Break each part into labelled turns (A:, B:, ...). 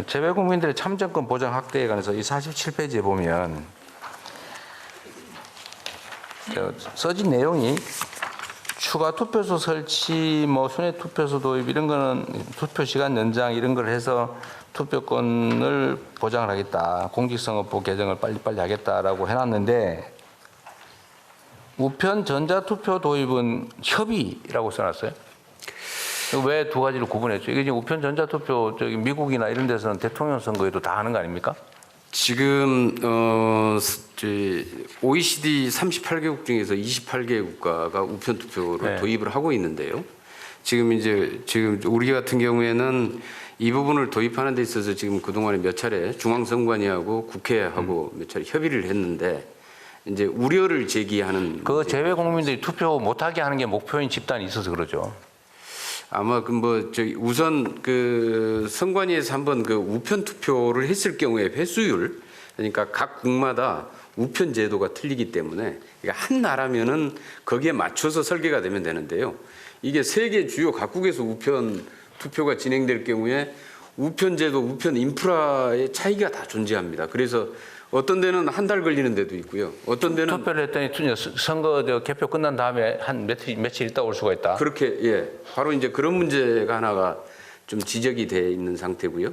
A: 재외국민들의 참정권 보장 확대에 관해서 이 47페이지에 보면 써진 내용이 추가 투표소 설치, 뭐 순회 투표소 도입 이런 거는 투표 시간 연장 이런 걸 해서 투표권을 보장을 하겠다. 공직선거법 개정을 빨리빨리 하겠다라고 해놨는데 우편 전자투표 도입은 협의라고 써놨어요. 왜 두 가지를 구분했죠? 이게 지금 우편 전자투표 저기 미국이나 이런 데서는 대통령 선거에도 다 하는 거 아닙니까?
B: 지금 OECD 38개국 중에서 28개 국가가 우편 투표를
A: 네.
B: 도입을 하고 있는데요. 지금 우리 같은 경우에는 이 부분을 도입하는 데 있어서 지금 그동안에 몇 차례 중앙선관위하고 국회하고 몇 차례 협의를 했는데 이제 우려를 제기하는
A: 그 재외 국민들이 투표 못하게 하는 게 목표인 집단이 있어서 그러죠.
B: 아마 우선 그 선관위에서 한번 그 우편 투표를 했을 경우에 회수율, 그러니까 각 국마다 우편 제도가 틀리기 때문에 한 나라면은 거기에 맞춰서 설계가 되면 되는데요. 이게 세계 주요 각국에서 우편 투표가 진행될 경우에 우편 제도, 우편 인프라의 차이가 다 존재합니다. 그래서 어떤 데는 한 달 걸리는 데도 있고요. 어떤 데는
A: 투표를 했더니 선거 개표 끝난 다음에 한 며칠 있다 올 수가 있다.
B: 그렇게 바로 이제 그런 문제가 하나가 좀 지적이 돼 있는 상태고요.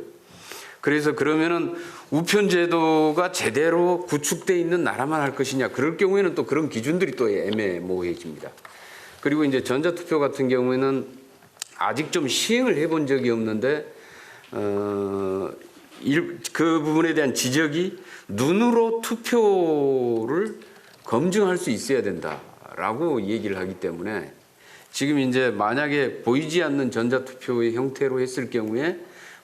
B: 그래서 그러면은 우편 제도가 제대로 구축돼 있는 나라만 할 것이냐? 그럴 경우에는 또 그런 기준들이 또 애매모호해집니다. 그리고 이제 전자투표 같은 경우에는 아직 좀 시행을 해본 적이 없는데 그 부분에 대한 지적이 눈으로 투표를 검증할 수 있어야 된다라고 얘기를 하기 때문에 지금 이제 만약에 보이지 않는 전자투표의 형태로 했을 경우에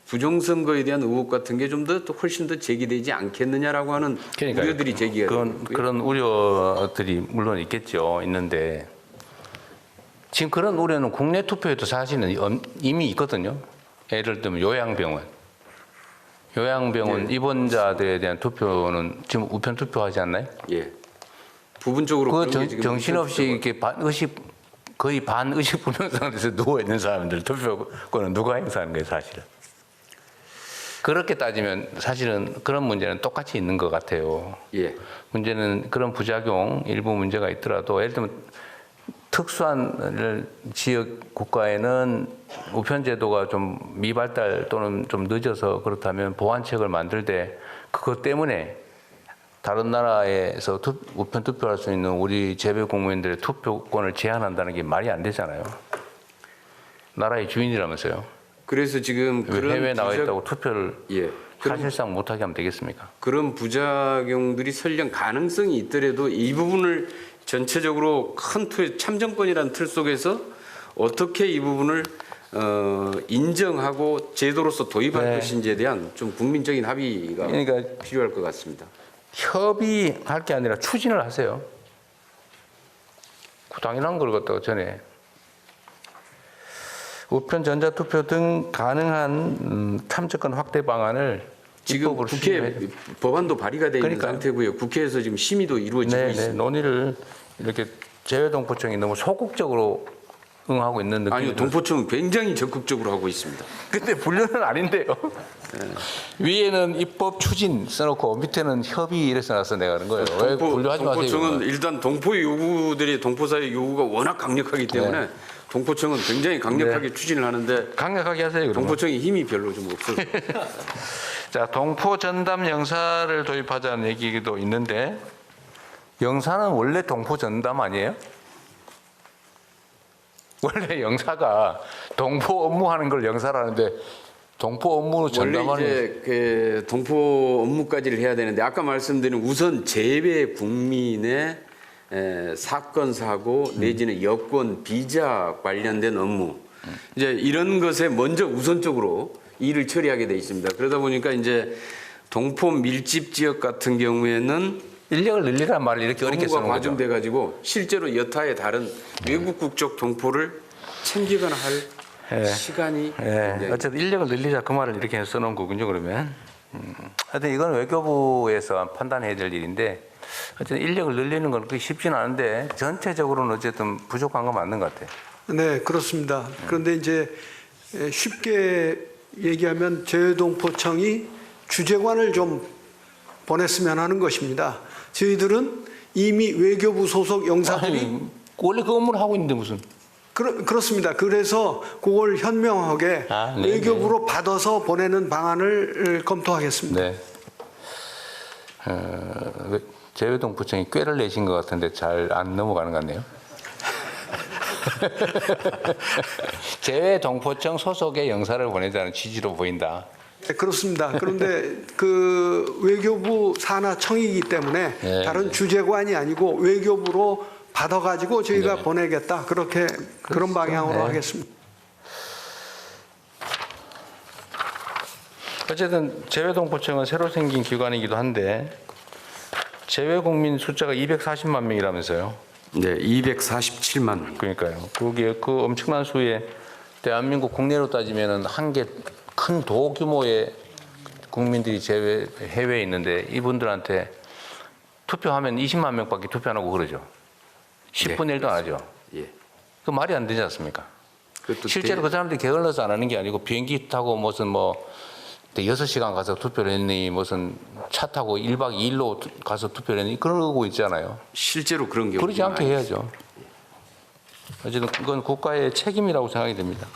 B: 부정선거에 대한 의혹 같은 게 좀 더 훨씬 더 제기되지 않겠느냐라고 하는 우려들이 제기가 되고요.
A: 그런 우려들이 물론 있겠죠. 있는데 지금 그런 우려는 국내 투표에도 사실은 이미 있거든요. 예를 들면 요양병원
B: 네.
A: 입원자들에 대한 투표는 지금 우편 투표하지 않나요?
B: 예. 부분적으로
A: 그
B: 그런 게 지금
A: 정신없이 이렇게 거의 반의식 불명 상태에서 누워 있는 사람들 투표권은 누가 행사하는 거예요, 사실은. 그렇게 따지면 사실은 그런 문제는 똑같이 있는 것 같아요.
B: 예.
A: 문제는 그런 부작용 일부 문제가 있더라도 예를 들면 특수한 지역 국가에는 우편 제도가 좀 미발달 또는 좀 늦어서 그렇다면 보완책을 만들 때 그것 때문에 다른 나라에서 우편 투표할 수 있는 우리 재외 국민들의 투표권을 제한한다는 게 말이 안 되잖아요. 나라의 주인이라면서요.
B: 그래서 지금 그런
A: 해외에 나와 있다고 투표를
B: 그런
A: 사실상 못하게 하면 되겠습니까?
B: 그런 부작용들이 설령 가능성이 있더라도 이 부분을 전체적으로 큰 참정권이라는 틀 속에서 어떻게 이 부분을 인정하고 제도로서 도입할 것인지에 대한 좀 국민적인 합의가 필요할 것 같습니다.
A: 협의할 게 아니라 추진을 하세요. 당연한 걸 갖다가 전에 우편 전자투표 등 가능한 참정권 확대 방안을
B: 지금 국회 법안도 발의가 되어 있는 상태고요. 국회에서 지금 심의도 이루어지고 있습니다.
A: 논의를 이렇게 재외동포청이 너무 소극적으로 응하고 있는 느낌이
B: 아니요, 동포청은 굉장히 적극적으로 하고 있습니다.
A: 근데 분류는 아닌데요. 위에는 입법 추진 써놓고 밑에는 협의 이래서 나서 내가 하는 거예요. 왜 분류하지 마세요?
B: 동포청은 일단 동포의 요구들이 동포사의 요구가 워낙 강력하기 때문에 동포청은 굉장히 강력하게 추진을 하는데
A: 강력하게 하세요. 그러면.
B: 동포청이 힘이 별로 좀 없어서.
A: 자, 동포 전담 영사를 도입하자는 얘기도 있는데 영사는 원래 동포 전담 아니에요? 원래 영사가 동포 업무하는 걸 영사라는데 동포 업무로 전담하는
B: 원래 이제 그 동포 업무까지를 해야 되는데 아까 말씀드린 우선 재외 국민의 사건 사고 내지는 여권 비자 관련된 업무 이제 이런 것에 먼저 우선적으로 일을 처리하게 돼 있습니다. 그러다 보니까 이제 동포 밀집 지역 같은 경우에는
A: 인력을 늘리란 말을 이렇게 어렵게 쓰는 거죠.
B: 과중돼 가지고 실제로 여타의 다른 외국 국적 동포를 챙기거나 할 시간이
A: 어쨌든 인력을 늘리자 그 말을 이렇게 써놓은 거군요. 그러면 하여튼 이건 외교부에서 판단해야 될 일인데 어쨌든 인력을 늘리는 건 그렇게 쉽지는 않은데 전체적으로는 어쨌든 부족한 건 맞는 것 같아요.
C: 네, 그렇습니다. 그런데 이제 쉽게 얘기하면 재외동포청이 주재관을 좀 보냈으면 하는 것입니다. 저희들은 이미 외교부 소속 영사들이
A: 아니, 원래 그 업무를 하고 있는데 무슨.
C: 그렇습니다. 그래서 그걸 현명하게
A: 네,
C: 외교부로 받아서 보내는 방안을 검토하겠습니다.
A: 네. 재외동포청이 꾀를 내신 것 같은데 잘 안 넘어가는 것 같네요. 재외동포청 소속의 영사를 보내자는 취지로 보인다.
C: 네, 그렇습니다. 그런데 그 외교부 산하 청이기 때문에
A: 네,
C: 다른 주재관이 아니고 외교부로 받아가지고 저희가 보내겠다. 그렇게 그런 방향으로
A: 네.
C: 하겠습니다.
A: 어쨌든 재외동포청은 새로 생긴 기관이기도 한데 재외국민 숫자가 240만 명이라면서요.
B: 네, 247만.
A: 그러니까요. 거기에 그 엄청난 수의 대한민국 국내로 따지면은 한 개 큰 도 규모의 국민들이 해외에 있는데 이분들한테 투표하면 20만 명밖에 투표 안 하고 그러죠. 10분의 1도 안 하죠.
B: 예.
A: 그 말이 안 되지 않습니까?
B: 그것도
A: 실제로 그 사람들이 게을러서 안 하는 게 아니고 비행기 타고 무슨 6시간 가서 투표를 했니 무슨 차 타고 1박 2일로 가서 투표를 했니 그러고 있잖아요.
B: 실제로 그런 경우
A: 그러지 않게 해야죠. 어쨌든 그건 국가의 책임이라고 생각이 됩니다.